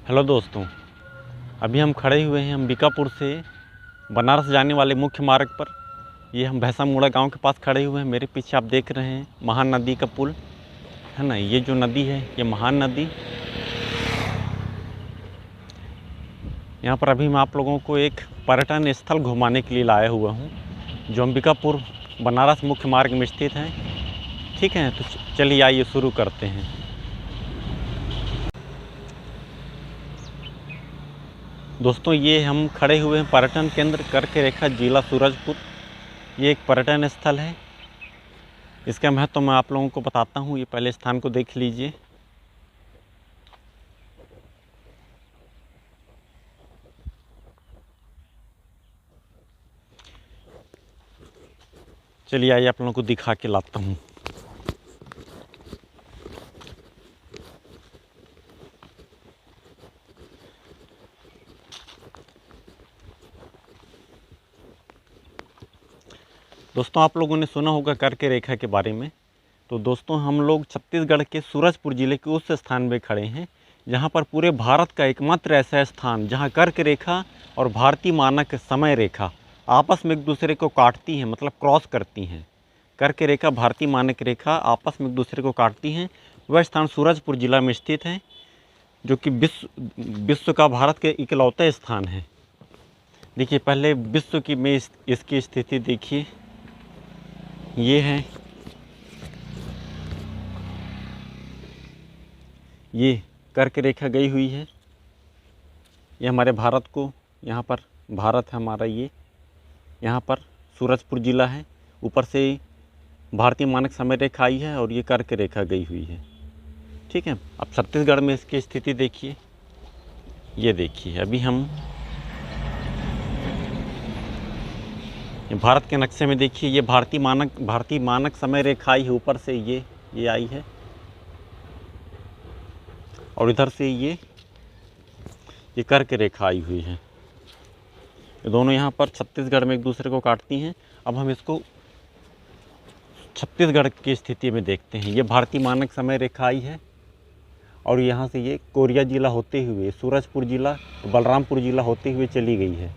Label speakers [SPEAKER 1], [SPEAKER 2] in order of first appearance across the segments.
[SPEAKER 1] Hello दोस्तों, अभी हम खड़े हुए हैं अंबिकापुर से बनारस जाने वाले मुख्य मार्ग पर। ये हम भैंसा मुड़ा गांव के पास खड़े हुए हैं। मेरे पीछे आप देख रहे हैं महान नदी का पुल है ना। ये जो नदी है ये महान नदी। यहाँ पर अभी मैं आप लोगों को एक पर्यटन स्थल घुमाने के लिए लाया हुआ हूँ जो अंबिकापुर बनारस मुख्य मार्ग में स्थित है। ठीक है, तो चलिए आइए शुरू करते हैं। दोस्तों, ये हम खड़े हुए हैं पर्यटन केंद्र करके रेखा, जिला सूरजपुर। ये एक पर्यटन स्थल है। इसका महत्व मैं आप लोगों को बताता हूँ। ये पहले स्थान को देख लीजिए। चलिए आइए आप लोगों को दिखा के लाता हूँ। दोस्तों, आप लोगों ने सुना होगा करके रेखा के बारे में। तो दोस्तों, हम लोग छत्तीसगढ़ के सूरजपुर ज़िले के उस स्थान में खड़े हैं जहां पर पूरे भारत का एकमात्र ऐसा स्थान जहां कर्क रेखा और भारतीय मानक समय रेखा आपस में एक दूसरे को काटती हैं, मतलब क्रॉस करती हैं। कर्क रेखा, भारतीय मानक रेखा आपस में एक दूसरे को काटती हैं। वह स्थान सूरजपुर ज़िला में स्थित है, जो कि विश्व का भारत के इकलौते स्थान है। देखिए, पहले विश्व की में इसकी स्थिति देखिए। ये है, ये कर्क रेखा गई हुई है। ये हमारे भारत को, यहाँ पर भारत है हमारा। ये यहाँ पर सूरजपुर ज़िला है। ऊपर से भारतीय मानक समय रेखा आई है और ये कर्क रेखा गई हुई है। ठीक है, अब छत्तीसगढ़ में इसकी स्थिति देखिए। ये देखिए, अभी हम भारत के नक्शे में देखिए, ये भारतीय मानक समय रेखा आई है। ऊपर से ये आई है और इधर से ये कर्क रेखा आई हुई है। ये दोनों यहाँ पर छत्तीसगढ़ में एक दूसरे को काटती हैं। अब हम इसको छत्तीसगढ़ की स्थिति में देखते हैं। ये भारतीय मानक समय रेखा आई है और यहाँ से ये कोरिया ज़िला होते हुए सूरजपुर ज़िला, बलरामपुर ज़िला होते हुए चली गई है।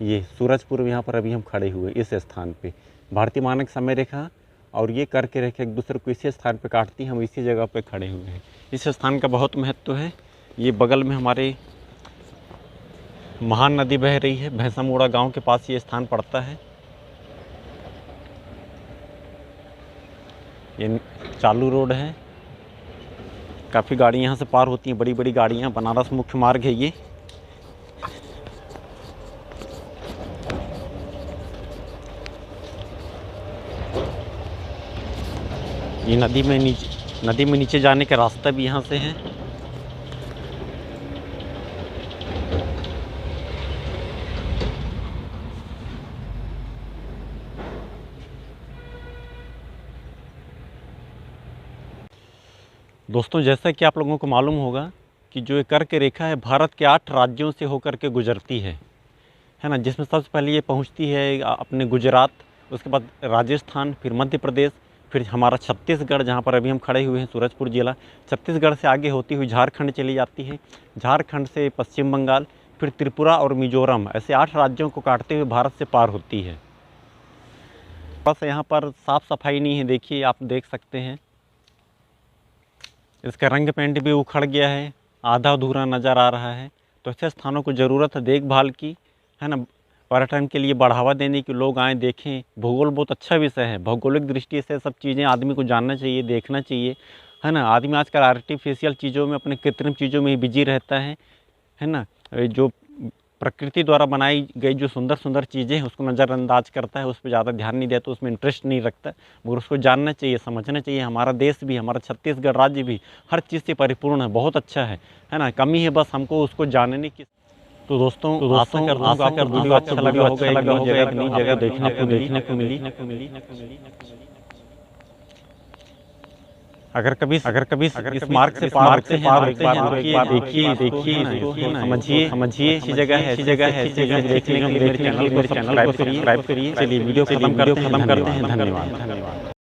[SPEAKER 1] ये सूरजपुर में यहाँ पर अभी हम खड़े हुए इस स्थान पे। भारतीय मानक समय रेखा और ये कर्क रेखा एक दूसरे को इसी स्थान पे काटती हैं। हम इसी जगह पे खड़े हुए हैं। इस स्थान का बहुत महत्व है। ये बगल में हमारे महान नदी बह रही है। भैंसा मुड़ा गाँव के पास ये स्थान पड़ता है। ये चालू रोड है, काफ़ी गाड़ियाँ यहाँ से पार होती हैं, बड़ी बड़ी गाड़ियाँ। बनारस मुख्य मार्ग है ये। ये नदी में नीचे जाने का रास्ता भी यहाँ से है। दोस्तों, जैसा कि आप लोगों को मालूम होगा कि जो ये कर्क रेखा है भारत के 8 राज्यों से होकर के गुजरती है ना। जिसमें सबसे पहले ये पहुँचती है अपने गुजरात, उसके बाद राजस्थान, फिर मध्य प्रदेश, फिर हमारा छत्तीसगढ़ जहाँ पर अभी हम खड़े हुए हैं सूरजपुर ज़िला। छत्तीसगढ़ से आगे होती हुई झारखंड चली जाती है। झारखंड से पश्चिम बंगाल, फिर त्रिपुरा और मिजोरम, ऐसे 8 राज्यों को काटते हुए भारत से पार होती है। बस यहाँ पर साफ़ सफाई नहीं है। देखिए, आप देख सकते हैं इसका रंग पेंट भी उखड़ गया है, आधा अधूरा नज़र आ रहा है। तो ऐसे स्थानों को ज़रूरत है देखभाल की, है ना। पर्यटन के लिए बढ़ावा देने की, लोग आएँ देखें। भूगोल बहुत अच्छा विषय है। भौगोलिक दृष्टि से सब चीज़ें आदमी को जानना चाहिए, देखना चाहिए, है ना। आदमी आजकल आर्टिफिशियल चीज़ों में, अपने कृत्रिम चीज़ों में ही बिजी रहता है ना। जो प्रकृति द्वारा बनाई गई जो सुंदर सुंदर चीज़ें हैं उसको नज़रअंदाज करता है, उस पर ज़्यादा ध्यान नहीं देता, उसमें इंटरेस्ट नहीं रखता। मगर उसको जानना चाहिए, समझना चाहिए। हमारा देश भी, हमारा छत्तीसगढ़ राज्य भी हर चीज़ से परिपूर्ण है, बहुत अच्छा है ना। कमी है बस हमको उसको जानने की। तो दोस्तों, आशा कर वीडियो अच्छा लगा होगा, एक नई जगह देखने को मिली। अगर कभी इस मार्ग से पार होते हैं, देखिए, समझिए, अच्छी जगह है, देखने के लिए मेरे चैनल को सब्सक्राइब करिए। चलिए वीडियो खत्म करते हैं। धन्यवाद।